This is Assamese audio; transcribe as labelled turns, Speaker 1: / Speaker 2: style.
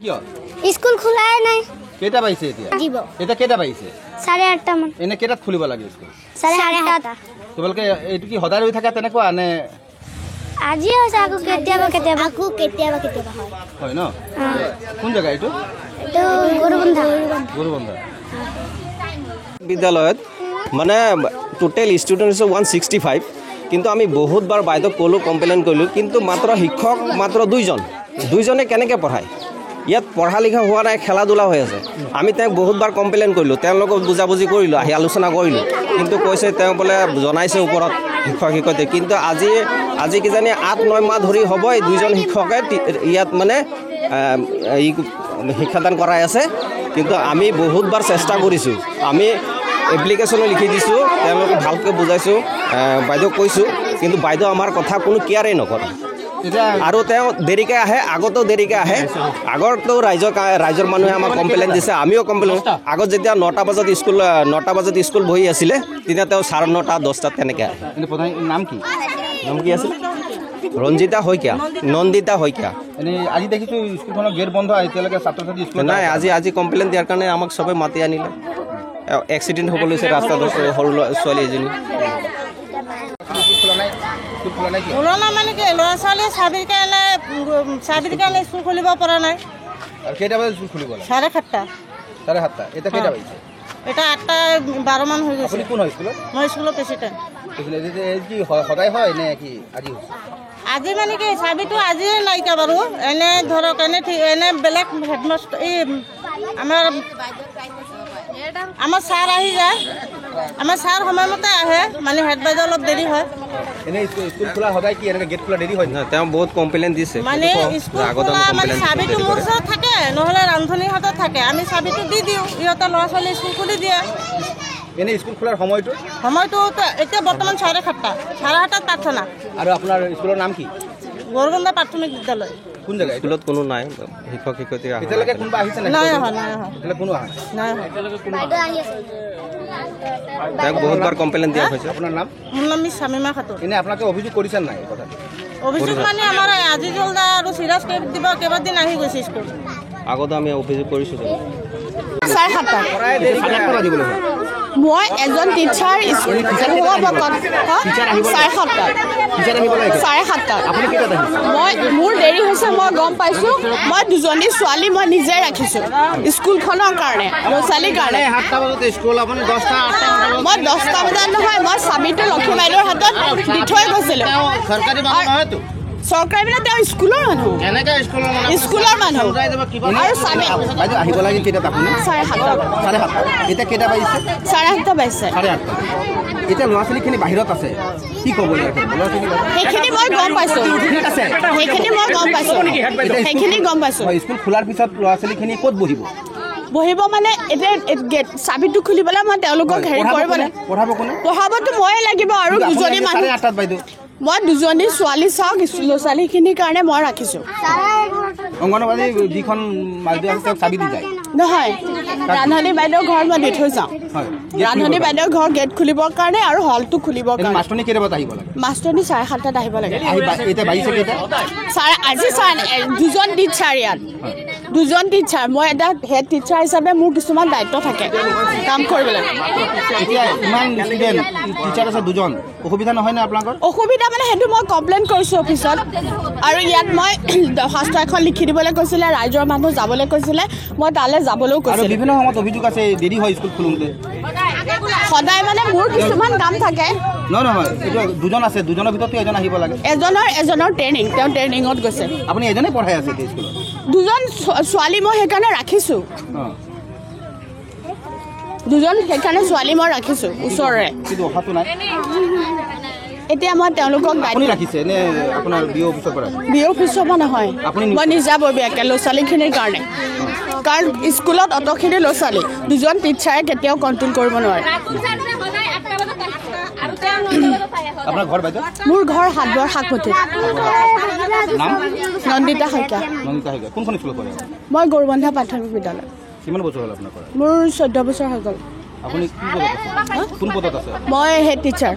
Speaker 1: কিয়
Speaker 2: স্কুল খোলাই নাই
Speaker 1: কেটা পাইছে এতিয়া
Speaker 2: দিব
Speaker 1: এটা কেটা পাইছে
Speaker 2: 8:30 মান
Speaker 1: এনে কেটাত খুলিব লাগে স্কুল
Speaker 2: 8:30
Speaker 1: তোমালোকে এইটো কি সদায় হৈ থাকে তেনেকুৱা নে
Speaker 2: আজি হৈছে আকৌ কেতিয়াবা হয়
Speaker 1: ন কোন জায়গা এইটো
Speaker 2: তো গৰুবন্ধা
Speaker 3: বিদ্যালয়ত মানে টোটেল ষ্টুডেণ্ট হৈছে 165 কিন্তু আমি বহুতবাৰ বাইদেউ ক'লোঁ কমপ্লেইন কৰিলোঁ কিন্তু মাত্ৰ শিক্ষক মাত্ৰ দুইজনে কেনেকৈ পঢ়ায় ইয়াত পঢ়া লিখা হোৱা নাই খেলা ধূলা হৈ আছে আমি তেওঁক বহুতবাৰ কমপ্লেইন কৰিলোঁ তেওঁলোকক বুজাবুজি কৰিলোঁ আহি আলোচনা কৰিলোঁ কিন্তু কৈছে তেওঁ বোলে জনাইছে ওপৰত শিক্ষক শিক্ষয়িত্ৰী কিন্তু আজি কিজানি 8-9 মাহ ধৰি হ'ব এই দুইজন শিক্ষকে ইয়াত মানে শিক্ষাদান কৰাই আছে কিন্তু আমি বহুতবাৰ চেষ্টা কৰিছোঁ আমি এপ্লিকেশ্যনো লিখি দিছোঁ তেওঁলোকক ভালকৈ বুজাইছোঁ বাইদেউক কৈছোঁ কিন্তু বাইদেউ আমাৰ কথা কোনো কেয়াৰেই নকৰে আৰু তেওঁ দেৰিকৈ আহে আগতো দেৰিকৈ আহে আগতো ৰাইজৰ মানুহে আমাক কমপ্লেইন দিছে আমিও কমপ্লেইন আগত যেতিয়া 9টা বজাত স্কুল বহি আছিলে তেতিয়া তেওঁ 9:30 10টাত তেনেকৈ আহে
Speaker 1: নাম
Speaker 3: কি আছিল ৰঞ্জিতা শইকীয়া নন্দিতা শইকীয়া
Speaker 1: আজি দেখিছোঁ স্কুলখনৰ গেট বন্ধ এতিয়ালৈকে ছাত্ৰ ছাত্ৰী স্কুল
Speaker 3: নাই আজি কমপ্লেইন দিয়াৰ কাৰণে আমাক চবে মাতি আনিলে এক্সিডেণ্ট হ'ব লৈছে ৰাস্তাত সৰু ছোৱালী এজনী
Speaker 4: খোলা মানে কি ল'ৰা ছোৱালীয়ে চাবিৰ কাৰণে স্কুল খুলিব পৰা নাই
Speaker 1: আৰু কেইটা বজাত স্কুল খুলিব লাগে
Speaker 4: 7:30
Speaker 1: এটা কেইটা বাজিছে
Speaker 4: এটা 8:12 মান হৈ গৈছে
Speaker 1: আপুনি কোন হয় স্কুলত
Speaker 4: মই স্কুলৰ প্ৰেচিডেণ্ট
Speaker 1: কি সদায় হয় নে কি আজি হৈছে
Speaker 4: আজি মানে কি চাবিটো আজিয়ে নাইকিয়া বাৰু এনে ধৰক এনে বেলেগ হেডমাষ্টাৰ এই আমাৰ ছাৰ আহি যায় আমাৰ ছাৰ সময়মতে আহে মানে হেড বাইদেউ অলপ দেৰি হয়
Speaker 1: এনে স্কুল খোলা সদায় কি এনেকৈ গেট খোলা দেৰি হয়
Speaker 3: নাই তেওঁ বহুত কমপ্লেইন দিছে
Speaker 4: মানে স্কুল খোলা মানে চাবিটো মোৰ ওচৰত থাকে নহ'লে ৰান্ধনীৰ হাতত থাকে আমি চাবিটো দি দিওঁ ইহঁতৰ ল'ৰা ছোৱালী স্কুল খুলি দিয়ে
Speaker 1: এনে স্কুল খোলাৰ সময়টো
Speaker 4: এতিয়া বৰ্তমান 7:30 প্ৰাৰ্থনা
Speaker 1: আৰু আপোনাৰ স্কুলৰ নাম কি
Speaker 4: গৰুবন্ধা প্ৰাথমিক বিদ্যালয়
Speaker 1: কোন জেগা
Speaker 3: স্কুলত কোনো নাই শিক্ষক শিক্ষয়িত্ৰী
Speaker 1: এতিয়ালৈকে কোনোবা আহিছে
Speaker 4: নাই
Speaker 1: কোনো অহা
Speaker 4: নাই
Speaker 3: তেওঁক বহুতবাৰ কমপ্লেইন দিয়া হৈছে
Speaker 1: আপোনাৰ নাম
Speaker 4: মোৰ নাম শামিমা খাতুন
Speaker 1: এনে আপোনালোকে অভিযোগ কৰিছে নাই এই কথাটো
Speaker 4: অভিযোগ মানে আমাৰ আজি জলদা আৰু চিৰাজ দিব কেইবাদিন আহি গৈছে স্কুল
Speaker 3: আগতে আমি অভিযোগ কৰিছোঁ
Speaker 4: 7:30 মই এজন টিচাৰ মোৰ দেৰি হৈছে মই গম পাইছোঁ মই দুজনী ছোৱালী মই নিজে ৰাখিছোঁ স্কুলখনৰ কাৰণে ল'ৰা ছোৱালীৰ কাৰণে মই 10টা বজাত নহয় মই চাবিটো লক্ষী বাইদেউৰ হাতত দি থৈ গৈছিলোঁ চৰকাৰী মানে তেওঁ স্কুলৰ মানুহ আৰু চাবি
Speaker 1: আহিব লাগে কেইটাত আপুনি 7:30 এতিয়া কেইটা বাজিছে
Speaker 4: 8:30 বাজিছে
Speaker 1: এতিয়া ল'ৰা ছোৱালীখিনি বাহিৰত আছে কি ক'ব
Speaker 4: সেইখিনি মই গম পাইছোঁ
Speaker 1: স্কুল খোলাৰ পিছত ল'ৰা ছোৱালীখিনি ক'ত
Speaker 4: বহিব মানে এতিয়া গেট চাবিটো খুলিবলৈ মই তেওঁলোকক হেৰি কৰিব পঢ়াবতো ময়ে লাগিব আৰু দুজনী মানুহ
Speaker 1: 8:30 বাইদেউ
Speaker 4: মই দুজনী ছোৱালী চাওক ল'ৰা ছোৱালীখিনিৰ কাৰণে মই ৰাখিছোঁ
Speaker 1: অংগনবাড়ী যিখন বাইদেউ আছে চাবি দি যায়
Speaker 4: নহয় ৰান্ধনী বাইদেউৰ ঘৰত মই দি থৈ যাওঁ ৰান্ধনী বাইদেউৰ ঘৰ গেট খুলিবৰ কাৰণে আৰু হলটো খুলিবৰ কাৰণে
Speaker 1: মাষ্টৰনী কেইটা বজাত আহিব লাগে
Speaker 4: মাষ্টৰনী 7:30 আহিব লাগে
Speaker 1: এতিয়া বাজিছে কেইটা
Speaker 4: আজি দুজন টিচাৰ ইয়াত দুজন টিচাৰ মই এটা হেড টিচাৰ হিচাপে মোৰ কিছুমান দায়িত্ব থাকে কাম কৰিবলৈ
Speaker 1: এতিয়া ইমান ষ্টুডেণ্ট টিচাৰ আছে দুজন অসুবিধা নহয় নে আপোনালোকৰ
Speaker 4: অসুবিধা মানে সেইটো মই কমপ্লেইন কৰিছোঁ অফিচত আৰু ইয়াত মই দৰখাস্ত এখন লিখি দিবলৈ কৈছিলে ৰাইজৰ মানুহ যাবলৈ কৈছিলে মই তালৈ যাবলৈও কৈছিলোঁ
Speaker 1: বিভিন্ন সময়ত অভিযোগ আছে দেৰি হয় স্কুল খোলোতে
Speaker 4: সদায় মানে মোৰ কিছুমান কাম থাকে
Speaker 1: নহয় এইটো দুজন আছে দুজনৰ ভিতৰতো এজন আহিব লাগে
Speaker 4: এজনৰ ট্ৰেইনিং তেওঁ ট্ৰেইনিঙত গৈছে
Speaker 1: আপুনি এজনে পঢ়াই আছে স্কুলত
Speaker 4: দুজন ছোৱালী মই সেইকাৰণে ৰাখিছোঁ ছোৱালী মই ৰাখিছোঁ ওচৰৰে
Speaker 1: কিন্তু অহাটো নাই
Speaker 4: এতিয়া মই তেওঁলোকক
Speaker 1: আপুনি ৰাখিছে নে আপোনাৰ বিঅ' অফিচৰ পৰা
Speaker 4: বিঅ' অফিচৰ পৰা নহয় মই নিজাববীয়াকৈ ল'ৰা ছোৱালীখিনিৰ কাৰণে কাৰণ স্কুলত অতখিনি ল'ৰা ছোৱালী দুজন টিচাৰে কেতিয়াও কণ্ট্ৰল কৰিব নোৱাৰে
Speaker 1: আপোনাৰ ঘৰ বাইদেউ
Speaker 4: মোৰ ঘৰ হাতবৰ শাকপতিত নন্দিতা শইকীয়া
Speaker 1: কোনখন স্কুলত পঢ়ে
Speaker 4: মই গৰুবন্ধা প্ৰাথমিক বিদ্যালয়
Speaker 1: কিমান বছৰ হ'ল আপোনাৰ
Speaker 4: মোৰ 14 বছৰ হৈ গ'ল
Speaker 1: আপুনি কোন পদত আছে
Speaker 4: মই হেড টিচাৰ